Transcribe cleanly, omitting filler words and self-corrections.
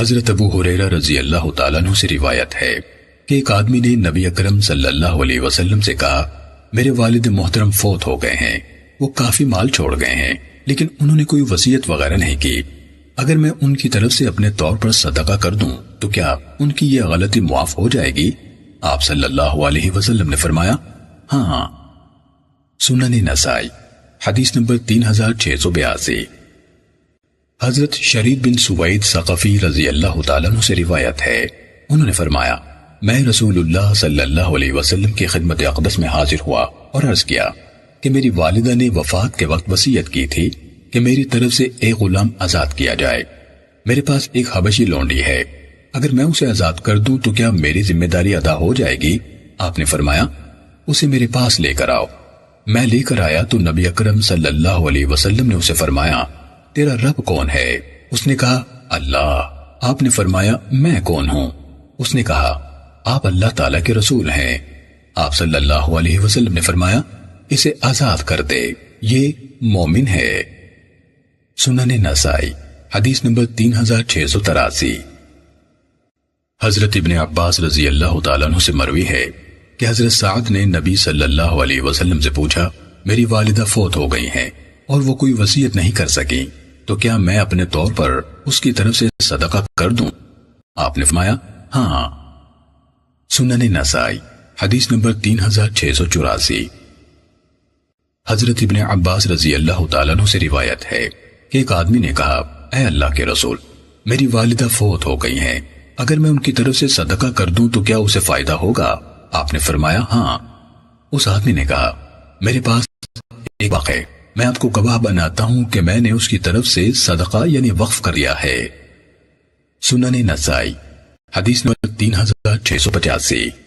حضرت ابو ہریرہ رضی اللہ تعالیٰ عنہ سے روایت ہے کہ ایک آدمی نے نبی اکرم صلی اللہ علیہ وسلم سے کہا، میرے والد محترم فوت ہو گئے ہیں، وہ کافی مال چھوڑ گئے ہیں، لیکن انہوں نے کوئی وصیت وغیرہ نہیں کی، اگر میں ان کی طرف سے اپنے طور پر صدقہ کر دوں تو کیا ان کی یہ غلطی معاف ہو جائے گی؟ آپ صلی اللہ علیہ وسلم نے فرمایا، ہاں۔ سنن نسائی حدیث نمبر 3682۔ حضرت شرید بن سوید ثقفی رضی اللہ تعالیٰ عنہ سے روایت ہے، انہوں نے فرمایا، میں رسول اللہ صلی اللہ علیہ وسلم کی خدمت اقدس میں حاضر ہوا اور عرض کیا کہ میری والدہ نے وفات کے وقت وصیت کی تھی کہ میری طرف سے ایک غلام آزاد کیا جائے۔ میرے پاس ایک حبشی لونڈی ہے، اگر میں اسے آزاد کر دوں تو کیا میری ذمہ داری ادا ہو جائے گی؟ آپ نے فرمایا، اسے میرے پاس لے کر آؤ۔ میں لے کر آیا تو نبی اکرم صلی اللہ علیہ وسلم نے اسے فرمایا، تیرا رب کون ہے؟ اس نے کہا، اللہ۔ آپ نے فرمایا، میں کون ہوں؟ اس نے کہا، آپ اللہ تعالیٰ کے رسول ہیں۔ آپ صلی اللہ علیہ وسلم نے فرمایا، اسے آزاد کر دے، یہ مومن ہے۔ سنن نسائی حدیث نمبر 3683۔ حضرت ابن عباس رضی اللہ تعالیٰ عنہ سے مروی ہے کہ حضرت سعد نے نبی صلی اللہ علیہ وسلم سے پوچھا، میری والدہ فوت ہو گئی ہیں اور وہ کوئی وصیت نہیں کر سکی، تو کیا میں اپنے طور پر اس کی طرف سے صدقہ کر دوں؟ آپ نے فرمایا، ہاں۔ سنن نسائی حدیث نمبر 3684۔ حضرت ابن عباس رضی اللہ تعالیٰ عنہ سے روایت ہے کہ ایک آدمی نے کہا، اے اللہ کے رسول، میری والدہ فوت ہو گئی ہیں، اگر میں ان کی طرف سے صدقہ کر دوں تو کیا اسے فائدہ ہوگا؟ آپ نے فرمایا، ہاں۔ اس آدمی نے کہا، میرے پاس ایک واقعہ ہے، میں آپ کو گواہ بناتا ہوں کہ میں نے اس کی طرف سے صدقہ یعنی وقف کر دیا ہے۔ سنن نسائی حدیث نمبر 3685۔